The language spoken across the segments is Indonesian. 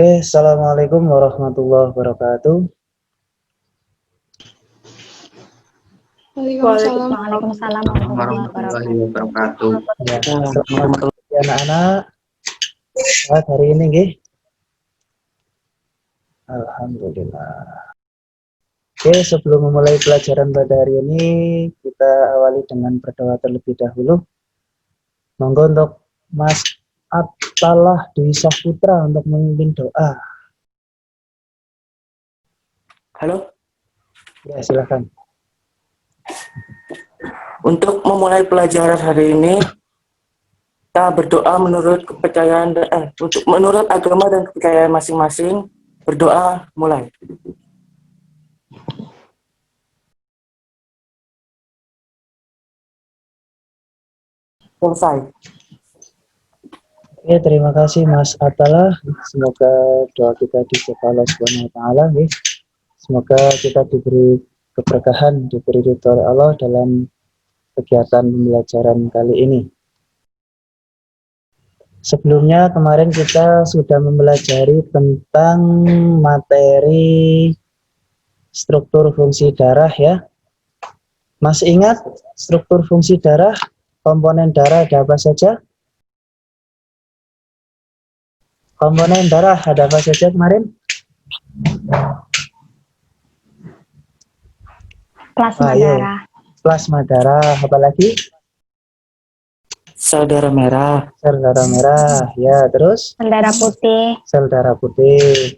Oke, assalamualaikum warahmatullahi wabarakatuh. Waalaikumsalam warahmatullahi wabarakatuh. Ya, selamat pagi anak-anak. Sehat hari ini, nggih? Alhamdulillah. Oke, sebelum memulai pelajaran pada hari ini, kita awali dengan berdoa terlebih dahulu. Monggo untuk Mas Atalah Dwi Saputra untuk memimpin doa. Halo, Ya, silakan. untuk memulai pelajaran hari ini, kita berdoa menurut kepercayaan menurut agama dan kepercayaan masing-masing. Berdoa mulai. Selesai. Oke, terima kasih Mas Atalah. Semoga doa kita dijawab Allah Subhanahu wa taala, nggih. Semoga kita diberi keberkahan, diberi ridho oleh Allah dalam kegiatan pembelajaran kali ini. Sebelumnya kemarin kita sudah mempelajari tentang materi struktur fungsi darah ya. Masih ingat struktur fungsi darah, komponen darah ada apa saja? Komponen darah ada apa saja kemarin? Plasma darah. Plasma darah, apalagi? Sel darah merah. Sel darah merah, ya terus? Sel darah putih. Sel darah putih.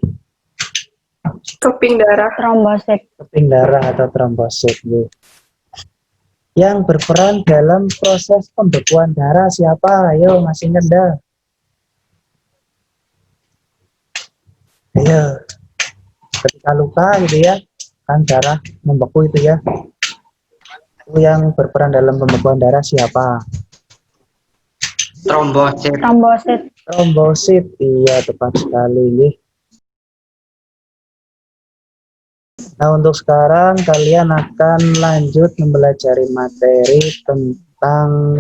Keping darah. Trombosit. Keping darah atau trombosit. Yang berperan dalam proses pembekuan darah siapa? Ayo, masih ingat dah? Ayo, ketika luka gitu ya, kan darah membeku itu ya. Itu yang berperan dalam pembekuan darah siapa? Trombosit. Trombosit. Trombosit, iya tepat sekali nih. Nah, untuk sekarang kalian akan lanjut mempelajari materi tentang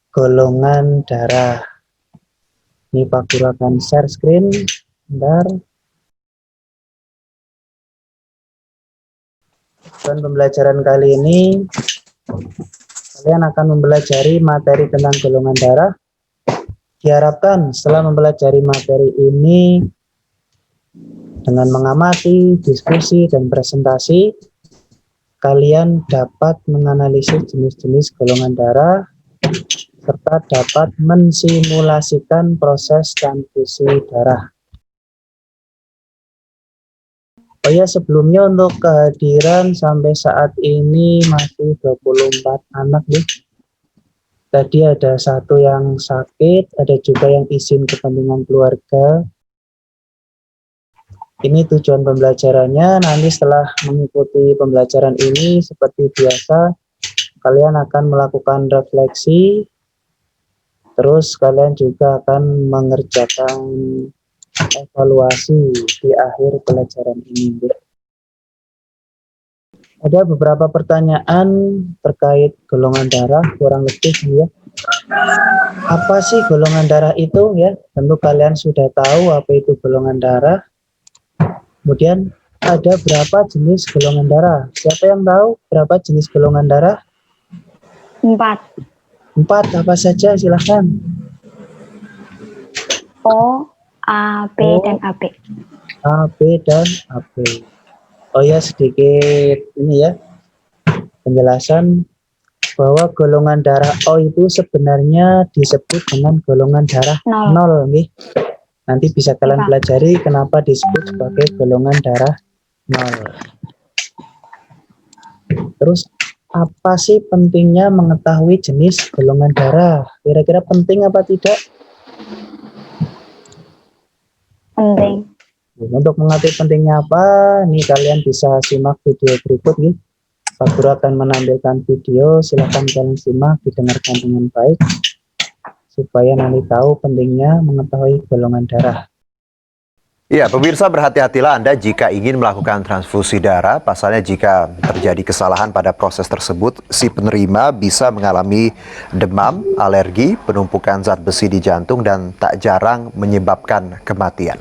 golongan darah. Ini Pak Guru akan share screen. Bentar. Dan pembelajaran kali ini kalian akan mempelajari materi tentang golongan darah. Diharapkan setelah mempelajari materi ini dengan mengamati, diskusi, dan presentasi, kalian dapat menganalisis jenis-jenis golongan darah serta dapat mensimulasikan proses transfusi darah. Oh ya, sebelumnya untuk kehadiran sampai saat ini masih 24 anak nih. Tadi ada satu yang sakit, ada juga yang izin kepentingan keluarga. Ini tujuan pembelajarannya, nanti setelah mengikuti pembelajaran ini seperti biasa, kalian akan melakukan refleksi, terus kalian juga akan mengerjakan evaluasi di akhir pelajaran ini. Ada beberapa pertanyaan terkait golongan darah, kurang lebih ya. Apa sih golongan darah itu ya? Tentu kalian sudah tahu apa itu golongan darah. Kemudian ada berapa jenis golongan darah? Siapa yang tahu berapa jenis golongan darah? 4. 4 apa saja? Silahkan. O, A, B, dan AB. A, B, dan AB. Oh ya, sedikit ini ya, penjelasan bahwa golongan darah O itu sebenarnya disebut dengan golongan darah 0 nih. Nanti bisa kalian pelajari kenapa disebut sebagai golongan darah 0. Terus apa sih pentingnya mengetahui jenis golongan darah? Kira-kira penting apa tidak? Penting. Untuk mengetahui pentingnya apa, nih kalian bisa simak video berikut nih. Pak Guru akan menampilkan video, silahkan kalian simak, didengarkan dengan baik, supaya nanti tahu pentingnya mengetahui golongan darah. Ya, pemirsa, berhati-hatilah Anda jika ingin melakukan transfusi darah. Pasalnya jika terjadi kesalahan pada proses tersebut, si penerima bisa mengalami demam, alergi, penumpukan zat besi di jantung, dan tak jarang menyebabkan kematian.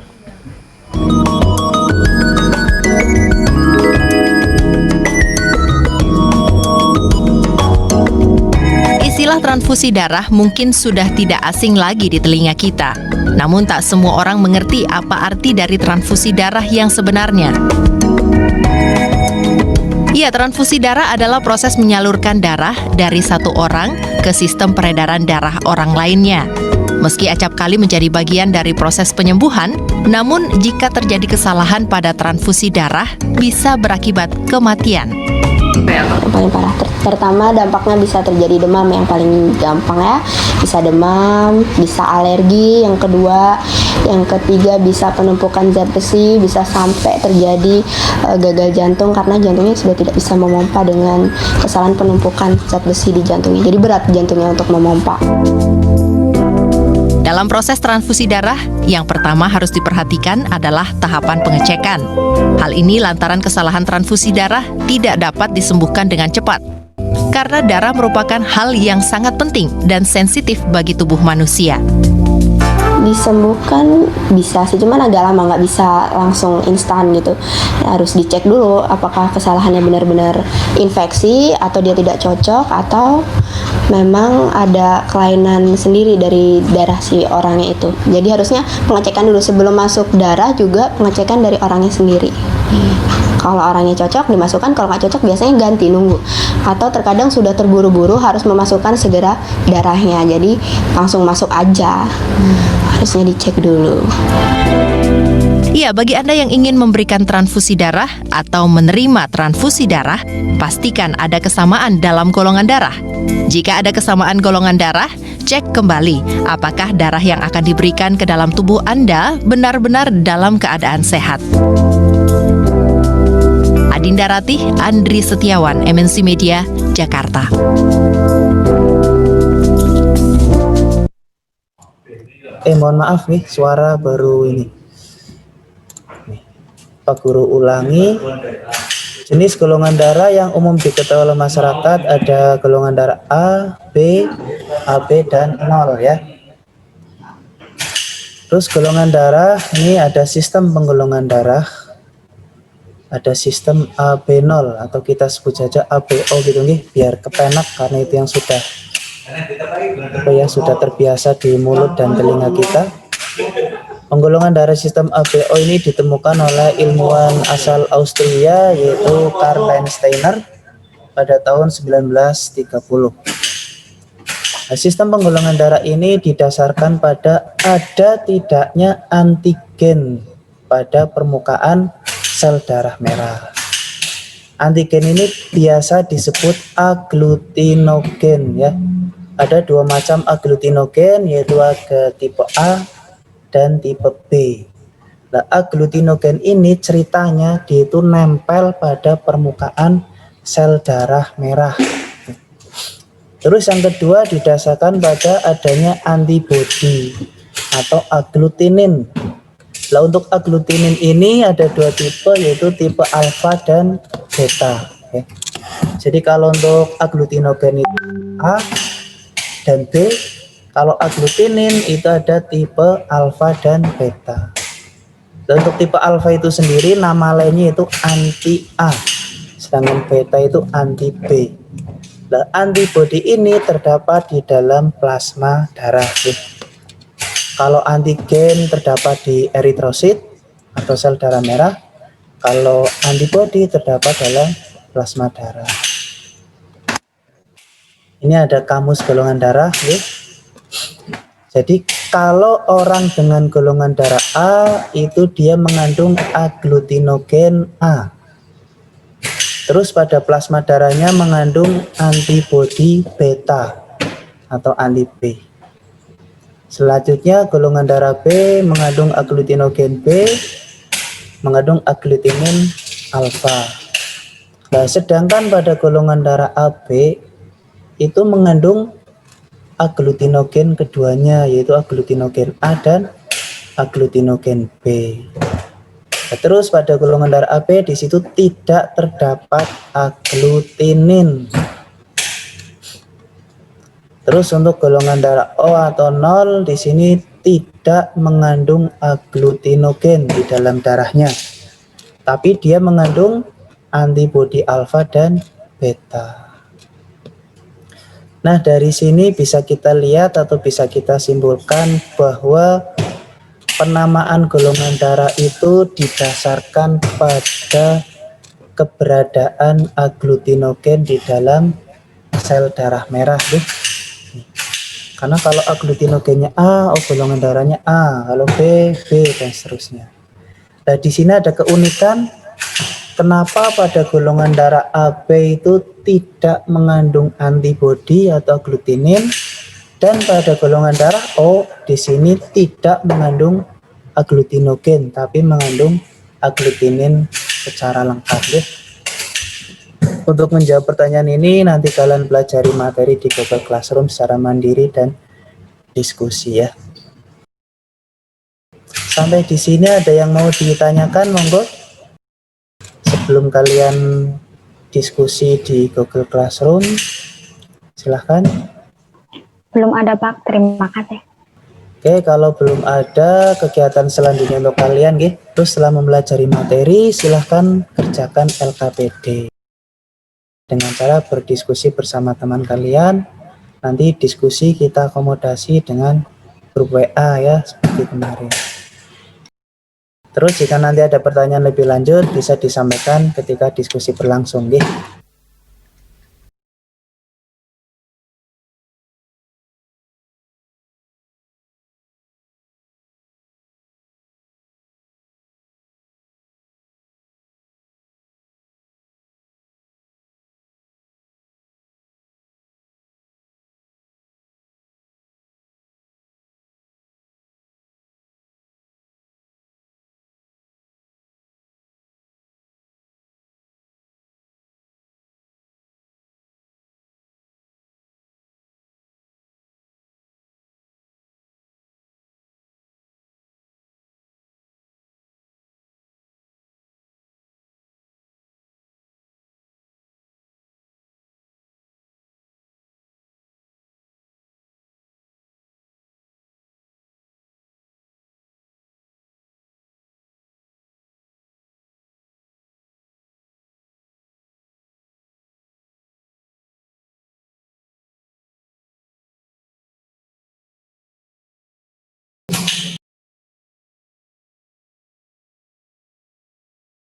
Istilah transfusi darah mungkin sudah tidak asing lagi di telinga kita. Namun tak semua orang mengerti apa arti dari transfusi darah yang sebenarnya. Ya, transfusi darah adalah proses menyalurkan darah dari satu orang ke sistem peredaran darah orang lainnya. Meski acap kali menjadi bagian dari proses penyembuhan, namun jika terjadi kesalahan pada transfusi darah, bisa berakibat kematian. Yang paling parah, pertama dampaknya bisa terjadi demam yang paling gampang ya, bisa demam, bisa alergi, yang kedua, yang ketiga bisa penumpukan zat besi, bisa sampai terjadi gagal jantung karena jantungnya sudah tidak bisa memompa dengan kesalahan penumpukan zat besi di jantungnya, jadi berat jantungnya untuk memompa. Dalam proses transfusi darah, yang pertama harus diperhatikan adalah tahapan pengecekan. Hal ini lantaran kesalahan transfusi darah tidak dapat disembuhkan dengan cepat. Karena darah merupakan hal yang sangat penting dan sensitif bagi tubuh manusia. Disembuhkan bisa sih, cuman agak lama, nggak bisa langsung instan gitu. Harus dicek dulu apakah kesalahannya benar-benar infeksi atau dia tidak cocok atau memang ada kelainan sendiri dari darah si orangnya itu. Jadi harusnya pengecekan dulu sebelum masuk darah, juga pengecekan dari orangnya sendiri. Kalau orangnya cocok dimasukkan, kalau nggak cocok biasanya ganti, nunggu. Atau terkadang sudah terburu-buru harus memasukkan segera darahnya, jadi langsung masuk aja. Harusnya dicek dulu. Iya, bagi Anda yang ingin memberikan transfusi darah atau menerima transfusi darah, pastikan ada kesamaan dalam golongan darah. Jika ada kesamaan golongan darah, cek kembali apakah darah yang akan diberikan ke dalam tubuh Anda benar-benar dalam keadaan sehat. Adinda Ratih, Andri Setiawan, MNC Media, Jakarta. Mohon maaf nih, suara baru ini. Nih, Pak Guru ulangi. Jenis golongan darah yang umum diketahui oleh masyarakat ada golongan darah A, B, AB, dan 0 ya. Terus golongan darah ini ada sistem penggolongan darah. Ada sistem AB0 atau kita sebut saja ABO gitu nih, biar kepenak karena itu yang sudah terbiasa di mulut dan telinga kita. Penggolongan darah sistem ABO ini ditemukan oleh ilmuwan asal Austria yaitu Karl-Heinz Steiner pada tahun 1930. Nah, sistem penggolongan darah ini didasarkan pada ada tidaknya antigen pada permukaan sel darah merah. Antigen ini biasa disebut agglutinogen ya. Ada dua macam agglutinogen, yaitu ada tipe A dan tipe B. Nah, agglutinogen ini ceritanya dia itu nempel pada permukaan sel darah merah. Terus yang kedua didasarkan pada adanya antibodi atau agglutinin. Nah, untuk agglutinin ini ada dua tipe, yaitu tipe alfa dan beta. Oke. Jadi kalau untuk agglutinogen itu A dan B, kalau agglutinin itu ada tipe alfa dan beta. Dan untuk tipe alfa itu sendiri nama lainnya itu anti A, sedangkan beta itu anti B. Nah, antibodi ini terdapat di dalam plasma darah. Kalau antigen terdapat di eritrosit atau sel darah merah, kalau antibodi terdapat dalam plasma darah. Ini ada kamus golongan darah. Ya. Jadi kalau orang dengan golongan darah A itu dia mengandung agglutinogen A. Terus pada plasma darahnya mengandung antibodi beta atau anti B. Selanjutnya golongan darah B mengandung agglutinogen B, mengandung agglutinin alfa. Nah, sedangkan pada golongan darah AB itu mengandung agglutinogen keduanya, yaitu agglutinogen A dan agglutinogen B. Nah, terus pada golongan darah AB di situ tidak terdapat agglutinin. Terus untuk golongan darah O atau 0 di sini tidak tidak mengandung agglutinogen di dalam darahnya, tapi dia mengandung antibodi alfa dan beta. Nah, dari sini bisa kita lihat atau bisa kita simpulkan bahwa penamaan golongan darah itu didasarkan pada keberadaan agglutinogen di dalam sel darah merah, deh. Karena kalau agglutinogennya A, oh golongan darahnya A, kalau B, B, dan seterusnya. Nah, di sini ada keunikan kenapa pada golongan darah AB itu tidak mengandung antibodi atau agglutinin, dan pada golongan darah O di sini tidak mengandung agglutinogen, tapi mengandung agglutinin secara lengkap, ya. Untuk menjawab pertanyaan ini nanti kalian pelajari materi di Google Classroom secara mandiri dan diskusi, ya. Sampai di sini ada yang mau ditanyakan, monggo. Sebelum kalian diskusi di Google Classroom, silahkan. Belum ada Pak, terima kasih. Oke, kalau belum ada kegiatan selanjutnya untuk kalian, terus setelah mempelajari materi, silahkan kerjakan LKPD dengan cara berdiskusi bersama teman kalian. Nanti diskusi kita akomodasi dengan grup WA, ya, seperti kemarin. Terus jika nanti ada pertanyaan lebih lanjut bisa disampaikan ketika diskusi berlangsung, nggih.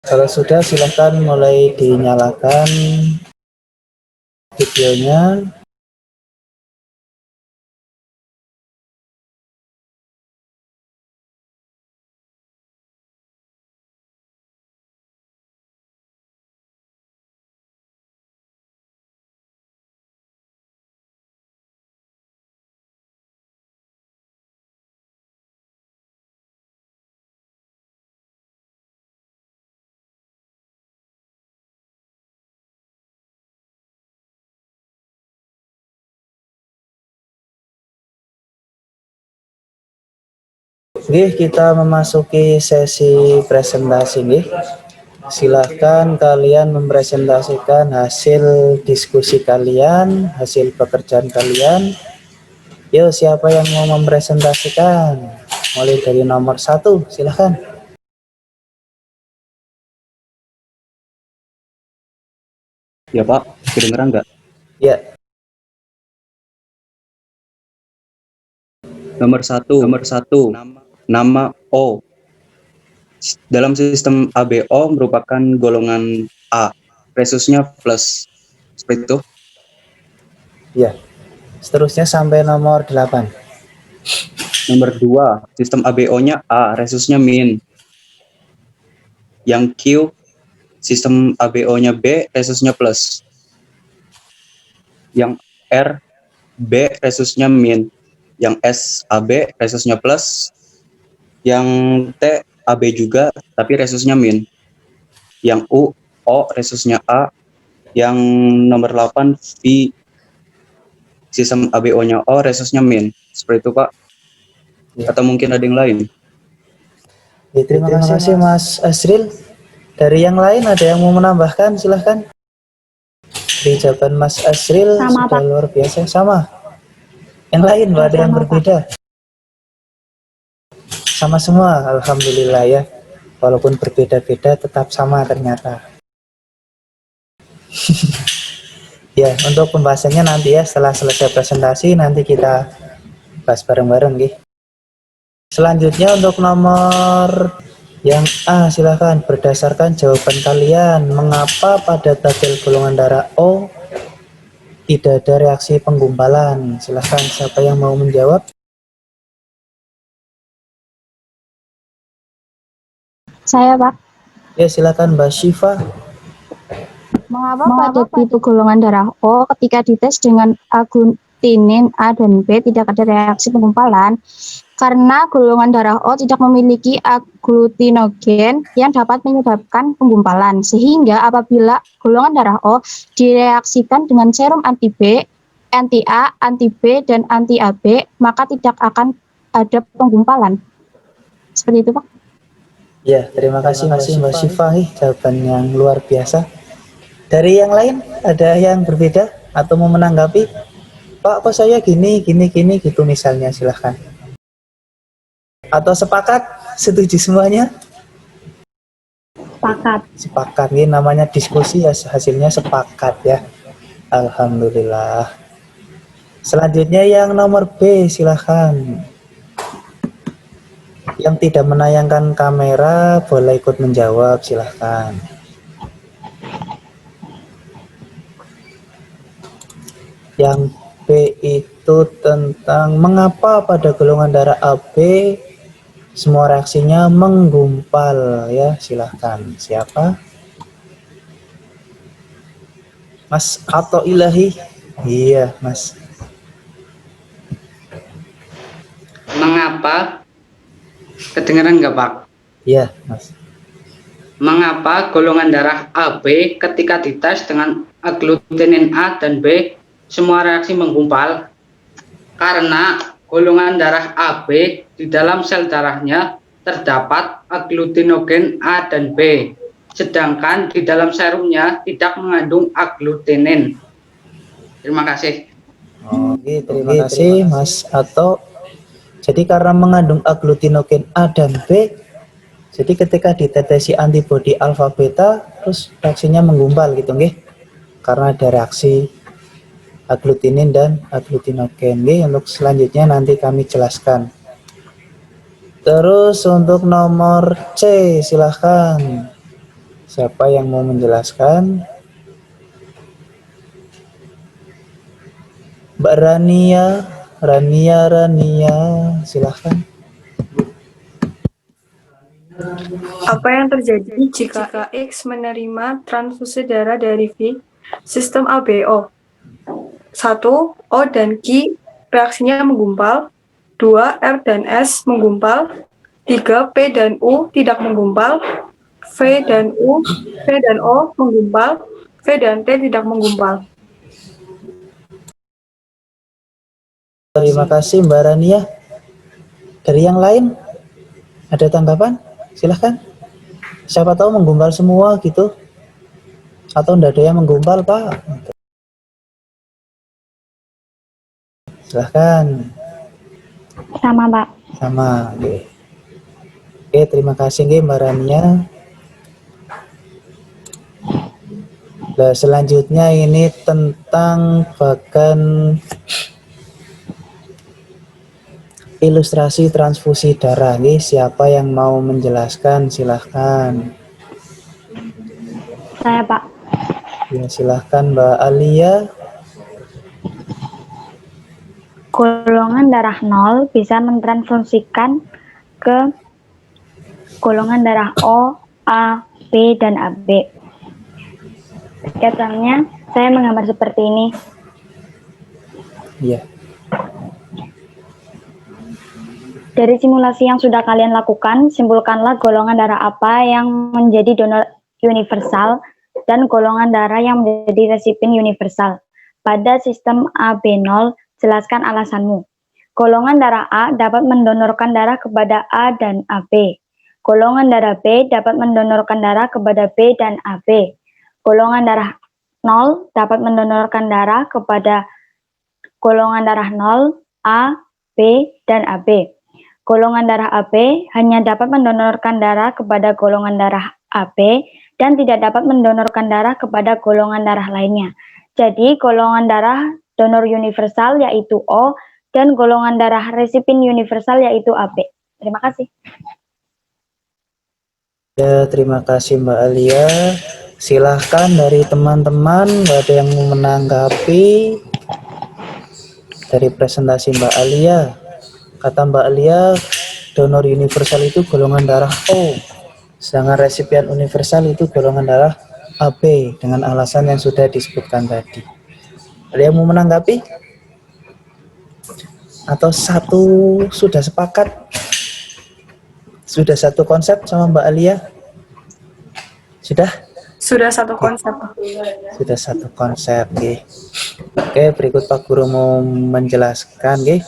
Kalau sudah silahkan mulai dinyalakan videonya. Oke, kita memasuki sesi presentasi, nggih. Silahkan kalian mempresentasikan hasil diskusi kalian, hasil pekerjaan kalian. Yuk, siapa yang mau mempresentasikan? Mulai dari nomor 1, silahkan. Ya Pak, kedengeran nggak? Ya, Nomor satu, nama O. Dalam sistem ABO merupakan golongan A, resusnya plus. Seperti itu. ya. Seterusnya sampai nomor 8. Nomor 2, sistem ABO-nya A, resusnya min. Yang Q, sistem ABO-nya B, resusnya plus. Yang R, B, resusnya min. Yang S, AB, resusnya plus. Yang T, AB juga, tapi resusnya min. Yang U, O, resusnya A. Yang nomor 8, V, sistem ABO-nya O, resusnya min. Seperti itu, Pak. Ya. Atau mungkin ada yang lain? Ya, terima kasih Mas Asril. Dari yang lain ada yang mau menambahkan? Silahkan. Di jawaban Mas Asril Sama, sudah Pak. luar biasa. Sama. Yang lain, ada yang Sama, Pak. berbeda? sama semua, alhamdulillah ya. Walaupun berbeda-beda tetap sama ternyata. Ya, untuk pembahasannya nanti ya setelah selesai presentasi nanti kita bahas bareng-bareng nggih. Selanjutnya untuk nomor yang A, silakan berdasarkan jawaban kalian, mengapa pada tabel golongan darah O tidak ada reaksi penggumpalan? Silakan siapa yang mau menjawab? Saya, Pak. Ya, silakan Mbak Syifa. Mengapa pada tipe golongan darah O ketika dites dengan aglutinin A dan B tidak ada reaksi penggumpalan? Karena golongan darah O tidak memiliki aglutinogen yang dapat menyebabkan penggumpalan. Sehingga apabila golongan darah O direaksikan dengan serum anti B, anti A, anti B, dan anti AB, maka tidak akan ada penggumpalan. Seperti itu, Pak. Ya, terima kasih Mbak Syifa, jawaban yang luar biasa. Dari yang lain ada yang berbeda atau mau menanggapi? Pak, kok saya gini gitu misalnya, silahkan. Atau sepakat, setuju semuanya? Sepakat. Sepakat, ini namanya diskusi ya, hasilnya sepakat ya. Alhamdulillah. Selanjutnya yang nomor B, silahkan. Yang tidak menayangkan kamera boleh ikut menjawab, silahkan. Yang B itu tentang mengapa pada golongan darah AB semua reaksinya menggumpal ya, silahkan. Siapa? Mas atau Ilahi? Iya, Mas. Mengapa? Kedengaran nggak, Pak? Iya, Mas. Mengapa golongan darah AB ketika dites dengan aglutinin A dan B semua reaksi menggumpal? Karena golongan darah AB di dalam sel darahnya terdapat aglutinogen A dan B, sedangkan di dalam serumnya tidak mengandung aglutinin. Terima kasih. Oke, terima kasih Mas Ato. Jadi karena mengandung aglutinogen A dan B, jadi ketika ditetesi antibodi alfa beta, terus reaksinya menggumpal gitu nggih. Karena ada reaksi aglutinin dan aglutinogen. Untuk selanjutnya nanti kami jelaskan. Terus untuk nomor C, silahkan. Siapa yang mau menjelaskan? Mbak Rania, silahkan. Apa yang terjadi jika X menerima transfusi darah dari V? Sistem ABO. 1. O dan Q reaksinya menggumpal. 2. R dan S menggumpal. 3. P dan U tidak menggumpal. V dan O menggumpal. V dan T tidak menggumpal. Terima kasih Mbak Rania. Dari yang lain ada tanggapan? Silahkan. Siapa tahu menggumpal semua gitu. Atau tidak ada yang menggumpal, Pak. Silahkan. Sama, Pak. Sama. Oke, terima kasih Mbak Rania. Nah, selanjutnya ini tentang bagian ilustrasi transfusi darah. Siapa yang mau menjelaskan? Silahkan. Saya, Pak. Ya, silahkan Mbak Alia. Golongan darah 0 bisa mentransfusikan ke golongan darah O, A, B, dan AB. Contohnya, saya menggambar seperti ini. Iya. Dari simulasi yang sudah kalian lakukan, simpulkanlah golongan darah apa yang menjadi donor universal dan golongan darah yang menjadi resipien universal. Pada sistem AB0, jelaskan alasanmu. Golongan darah A dapat mendonorkan darah kepada A dan AB. Golongan darah B dapat mendonorkan darah kepada B dan AB. Golongan darah 0 dapat mendonorkan darah kepada golongan darah 0, A, B, dan AB. golongan darah AB hanya dapat mendonorkan darah kepada golongan darah AB dan tidak dapat mendonorkan darah kepada golongan darah lainnya. Jadi, golongan darah donor universal yaitu O dan golongan darah resipien universal yaitu AB. Terima kasih. Ya, terima kasih Mbak Alia. Silahkan dari teman-teman, ada yang mau menanggapi dari presentasi Mbak Alia. Kata Mbak Alia, donor universal itu golongan darah O, sedangkan resipien universal itu golongan darah AB dengan alasan yang sudah disebutkan tadi. Ada yang mau menanggapi? Atau satu sudah sepakat? Sudah satu konsep sama Mbak Alia? Sudah? Sudah satu konsep. Sudah satu konsep, nggih. Oke, berikut Pak Guru mau menjelaskan, nggih.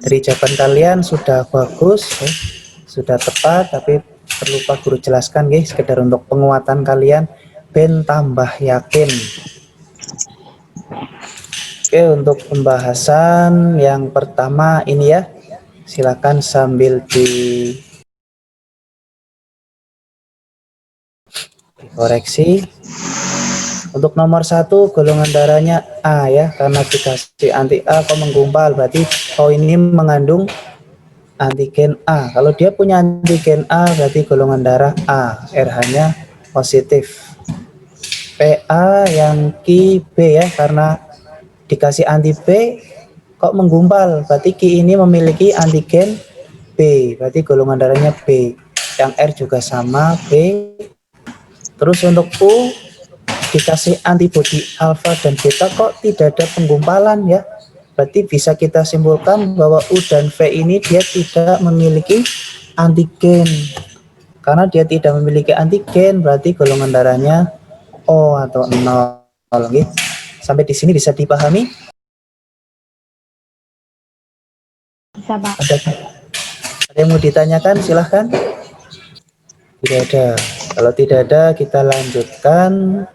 Dari jawaban kalian sudah bagus, sudah tepat, tapi perlu Pak Guru jelaskan, nggih, sekedar untuk penguatan kalian, ben tambah yakin. Oke, untuk pembahasan yang pertama ini ya, silakan sambil dikoreksi. Untuk nomor 1 golongan darahnya A ya, karena dikasih anti A kok menggumpal, berarti O ini mengandung antigen A. Kalau dia punya antigen A berarti golongan darah A, RH-nya positif. PA yang Ki B ya, karena dikasih anti B kok menggumpal, berarti Ki ini memiliki antigen B, berarti golongan darahnya B. Yang R juga sama, B. Terus untuk U dikasih antibodi alfa dan beta kok tidak ada penggumpalan ya, berarti bisa kita simpulkan bahwa U dan V ini dia tidak memiliki antigen. Karena dia tidak memiliki antigen berarti golongan darahnya O atau 0. Sampai di sini bisa dipahami? Bisa, Pak. Ada yang mau ditanyakan? Silahkan. Tidak ada. Kalau tidak ada kita lanjutkan.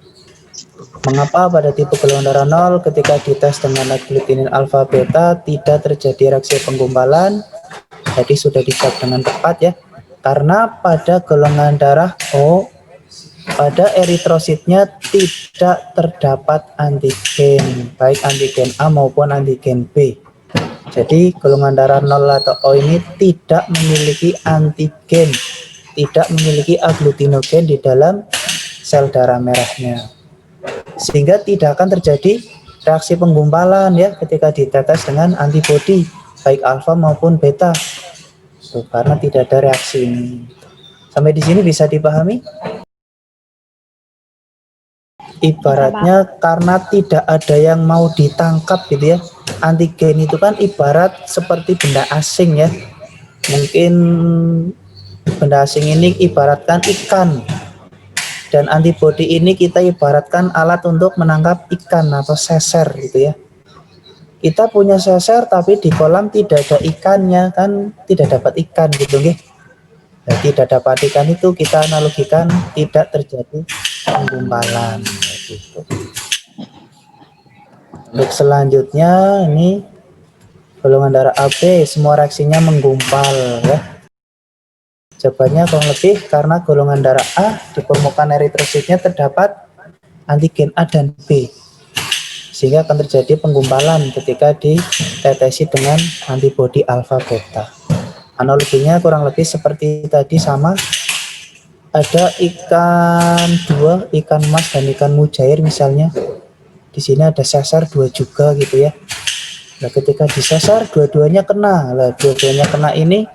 Mengapa pada tipe golongan darah 0 ketika dites dengan agglutinin alfa beta tidak terjadi reaksi penggumpalan? Jadi sudah dijawab dengan tepat ya. Karena pada golongan darah O, pada eritrositnya tidak terdapat antigen, baik antigen A maupun antigen B. Jadi golongan darah 0 atau O ini tidak memiliki antigen, tidak memiliki agglutinogen di dalam sel darah merahnya. Sehingga tidak akan terjadi reaksi penggumpalan ya ketika ditetes dengan antibodi baik alfa maupun beta. Tuh, karena tidak ada reaksi ini. Sampai di sini bisa dipahami? Ibaratnya karena tidak ada yang mau ditangkap gitu ya. Antigen itu kan ibarat seperti benda asing ya. Mungkin benda asing ini ibaratkan ikan. Dan antibodi ini kita ibaratkan alat untuk menangkap ikan atau seser gitu ya. Kita punya seser tapi di kolam tidak ada ikannya, kan tidak dapat ikan gitu nggih. Nah, tidak dapat ikan itu kita analogikan tidak terjadi penggumpalan gitu. Untuk selanjutnya ini golongan darah AB semua reaksinya menggumpal ya. Jawabannya kurang lebih karena golongan darah A di permukaan eritrositnya terdapat antigen A dan B, sehingga akan terjadi penggumpalan ketika ditetesi dengan antibodi alfa beta. Analoginya kurang lebih seperti tadi sama, ada ikan dua, ikan mas dan ikan mujair misalnya. Di sini ada sesar dua juga gitu ya. Nah, ketika disesar dua-duanya kena, lah dua-duanya kena ini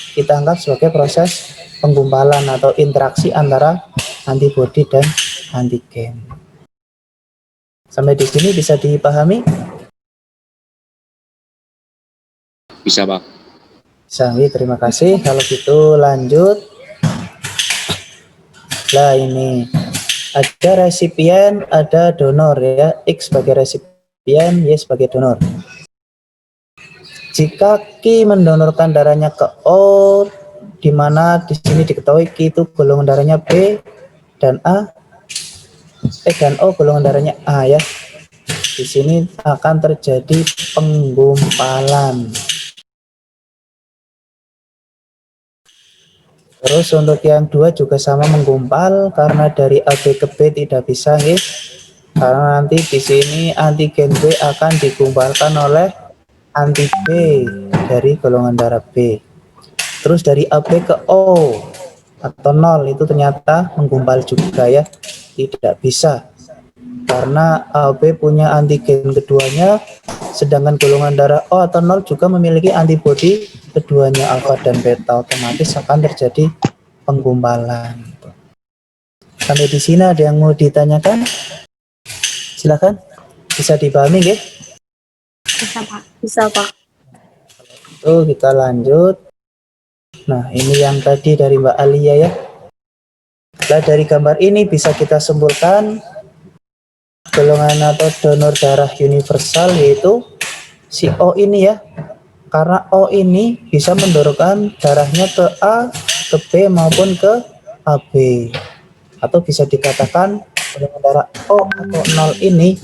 kita anggap sebagai proses penggumpalan atau interaksi antara antibodi dan antigen. Sampai di sini bisa dipahami? Bisa, Pak. Bisa, terima kasih. Kalau gitu lanjut. Nah, ini ada resipien, ada donor ya. X sebagai resipien, Y sebagai donor. Jika Ki mendonorkan darahnya ke O, di mana di sini diketahui Ki itu golongan darahnya B dan A, dan O golongan darahnya A ya. Di sini akan terjadi penggumpalan. Terus untuk yang dua juga sama menggumpal karena dari AB ke B tidak bisa nggih. Karena nanti di sini antigen B akan digumpalkan oleh anti B dari golongan darah B. Terus dari AB ke O atau 0 itu ternyata menggumpal juga ya. Tidak bisa. Karena AB punya antigen keduanya, sedangkan golongan darah O atau 0 juga memiliki antibodi keduanya alfa dan beta, otomatis akan terjadi penggumpalan. Sampai di sini ada yang mau ditanyakan? Silakan, bisa dipahami nggih? Bisa, Pak. Bisa, Pak. Tuh, kita lanjut. Nah, ini yang tadi dari Mbak Alia ya. Nah, dari gambar ini bisa kita simpulkan golongan atau donor darah universal yaitu si O ini ya. Karena O ini bisa mendorongkan darahnya ke A, ke B maupun ke AB. Atau bisa dikatakan golongan darah O atau 0 ini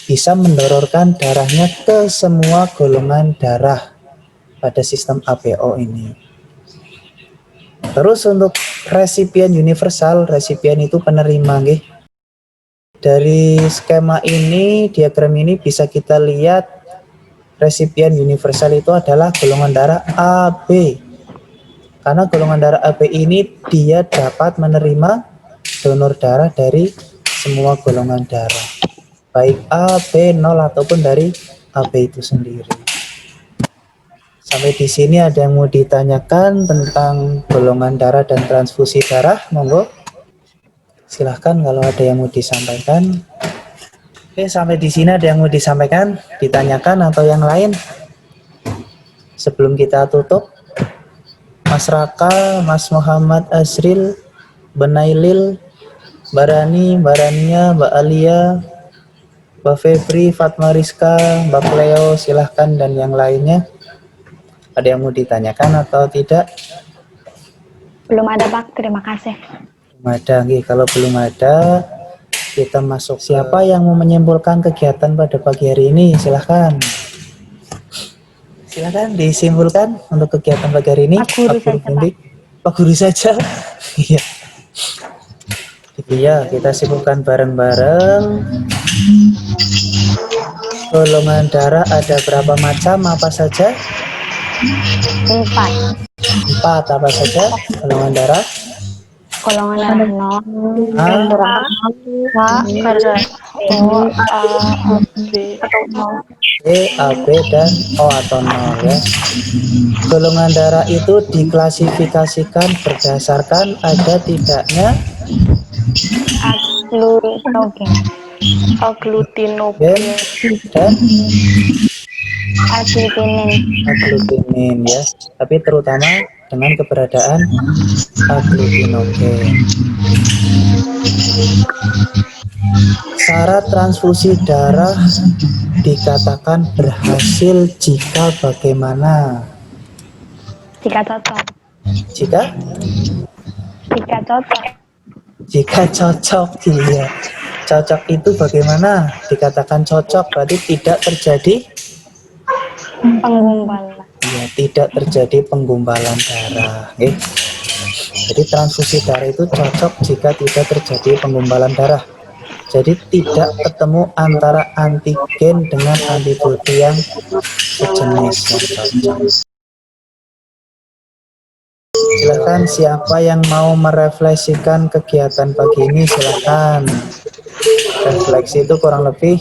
bisa mendorongkan darahnya ke semua golongan darah pada sistem ABO ini. Terus untuk resipien universal, resipien itu penerima nggih. Dari skema ini, diagram ini bisa kita lihat resipien universal itu adalah golongan darah AB. Karena golongan darah AB ini dia dapat menerima donor darah dari semua golongan darah. Baik A, B, 0 ataupun dari AB itu sendiri. Sampai di sini ada yang mau ditanyakan tentang golongan darah dan transfusi darah, monggo. Silahkan kalau ada yang mau disampaikan. Oke, sampai di sini ada yang mau disampaikan, ditanyakan atau yang lain? Sebelum kita tutup, Mas Raka, Mas Muhammad Azril, Benailil, Mbak Rani, Mbak Rania, Mbak Alia, Mbak Febri, Fatma Rizka, Mbak Cleo, silahkan dan yang lainnya. Ada yang mau ditanyakan atau tidak? Belum ada, Pak. Terima kasih. Belum ada, kalau belum ada, kita masuk. Siapa yang mau menyimpulkan kegiatan pada pagi hari ini? Silahkan. Silahkan disimpulkan untuk kegiatan pagi hari ini. Pak Guru saja, Pak. Pak Guru saja. Iya. Iya, kita simpulkan bareng-bareng. Golongan darah ada berapa macam? Apa saja? 4. 4 apa saja golongan darah? Golongan darah 0, A, darah O, A, B, atau 0. B, AB, dan O atau 0 ya. Golongan darah itu diklasifikasikan berdasarkan ada tidaknya Aglutinogen. gen dan Aglutinin. ya. Tapi terutama dengan keberadaan aglutinogen. Syarat transfusi darah dikatakan berhasil jika bagaimana? Jika cocok. Jika? Jika cocok. Jika cocok, iya. Cocok itu bagaimana? Dikatakan cocok berarti tidak terjadi Penggumpalan. ya, tidak terjadi penggumpalan darah. Okay. Jadi transfusi darah itu cocok jika tidak terjadi penggumpalan darah. Jadi tidak ketemu antara antigen dengan antibodi yang sejenis yang cocok. Silakan siapa yang mau merefleksikan kegiatan pagi ini, silakan. Refleksi itu kurang lebih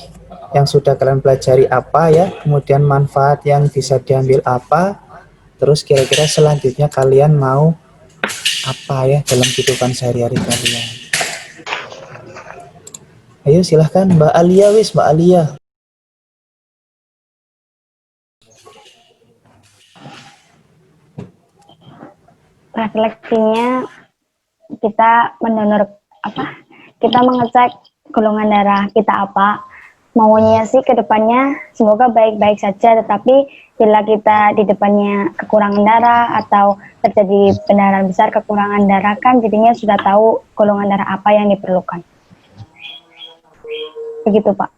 yang sudah kalian pelajari apa ya, kemudian manfaat yang bisa diambil apa, terus kira-kira selanjutnya kalian mau apa ya dalam kehidupan sehari-hari kalian. Ayo silahkan Mbak Alia, Mbak Alia. Refleksinya kita mendonor kita mengecek golongan darah kita apa, maunya sih ke depannya semoga baik-baik saja, tetapi bila kita di depannya kekurangan darah atau terjadi pendarahan besar kekurangan darah kan jadinya sudah tahu golongan darah apa yang diperlukan. Begitu Pak.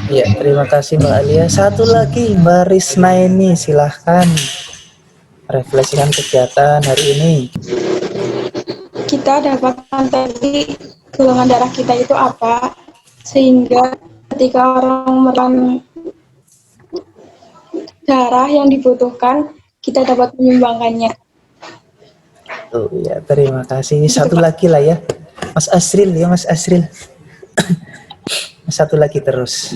Ya, terima kasih Mbak Alia. Satu lagi Mbak Risna ini, silahkan refleksikan kegiatan hari ini. kita dapat mengetahui golongan darah kita itu apa, sehingga ketika orang memerlukan darah yang dibutuhkan, kita dapat menyumbangkannya. Oh ya, terima kasih. Satu lagi lah ya, Mas Asril ya, Mas Asril. Satu lagi terus.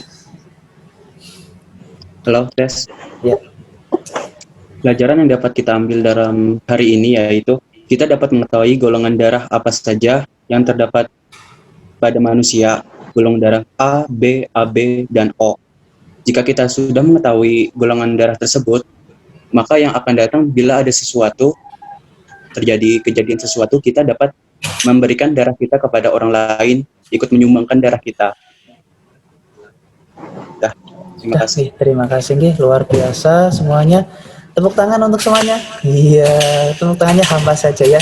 Halo, tes. Ya. Pelajaran yang dapat kita ambil dalam hari ini yaitu kita dapat mengetahui golongan darah apa saja yang terdapat pada manusia, golongan darah A, B, AB, dan O. Jika kita sudah mengetahui golongan darah tersebut, maka yang akan datang bila ada sesuatu, terjadi kejadian sesuatu, kita dapat memberikan darah kita kepada orang lain, ikut menyumbangkan darah kita. Terima kasih. Terima kasih nggih, luar biasa semuanya. Tepuk tangan untuk semuanya. Iya, tepuk tangannya hamba saja ya.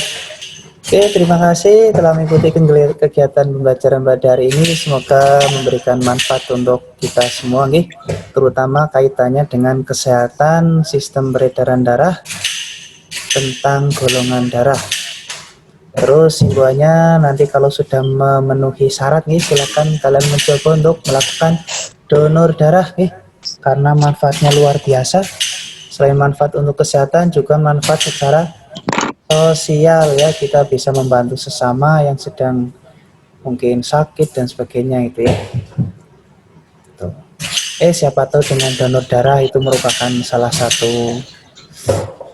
Oke, terima kasih telah mengikuti kegiatan pembelajaran pada hari ini. Semoga memberikan manfaat untuk kita semua nggih, terutama kaitannya dengan kesehatan sistem peredaran darah, tentang golongan darah. Terus himbauannya nanti kalau sudah memenuhi syarat nih, silakan kalian mencoba untuk melakukan donor darah nih, karena manfaatnya luar biasa. Selain manfaat untuk kesehatan, juga manfaat secara sosial ya, kita bisa membantu sesama yang sedang mungkin sakit dan sebagainya itu ya. Tuh. Siapa tahu dengan donor darah itu merupakan salah satu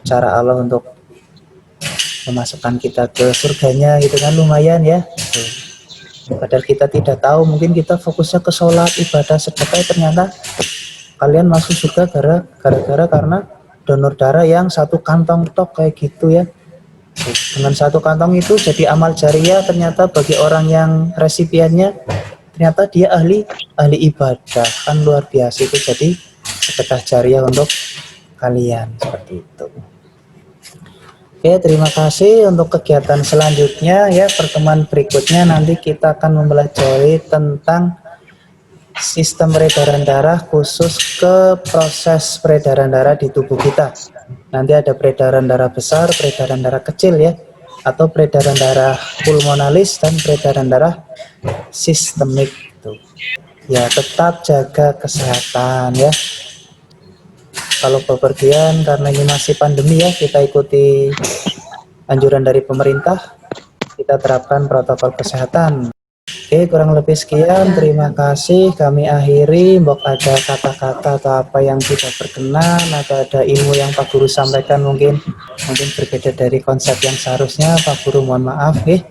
cara Allah untuk memasukkan kita ke surganya gitu kan, lumayan ya. Padahal kita tidak tahu, mungkin kita fokusnya ke sholat, ibadah, sedekah, ternyata kalian masuk surga gara-gara karena donor darah yang satu kantong tok kayak gitu ya. Dengan satu kantong itu jadi amal jariah ternyata bagi orang yang resipiennya, ternyata dia ahli ibadah, kan luar biasa itu, jadi sedekah jariah untuk kalian seperti itu. Oke, terima kasih untuk kegiatan selanjutnya ya. Pertemuan berikutnya nanti kita akan mempelajari tentang sistem peredaran darah, khusus ke proses peredaran darah di tubuh kita. Nanti ada peredaran darah besar, peredaran darah kecil ya, atau peredaran darah pulmonalis dan peredaran darah sistemik gitu. Ya, tetap jaga kesehatan ya. Kalau bepergian karena ini masih pandemi ya, kita ikuti anjuran dari pemerintah, kita terapkan protokol kesehatan. Oke, kurang lebih sekian, terima kasih, kami akhiri. Mbok ada kata-kata atau apa yang tidak berkenan, atau ada ilmu yang Pak Guru sampaikan mungkin berbeda dari konsep yang seharusnya, Pak Guru mohon maaf ya.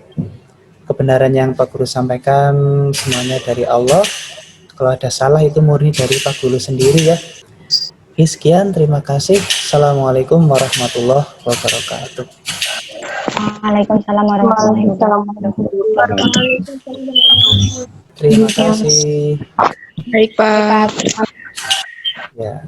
Kebenaran yang Pak Guru sampaikan semuanya dari Allah, kalau ada salah itu murni dari Pak Guru sendiri ya. Oke, sekian, terima kasih. Assalamualaikum warahmatullahi wabarakatuh. Waalaikumsalam warahmatullahi wabarakatuh. Terima kasih. Baik, Pak. Ya.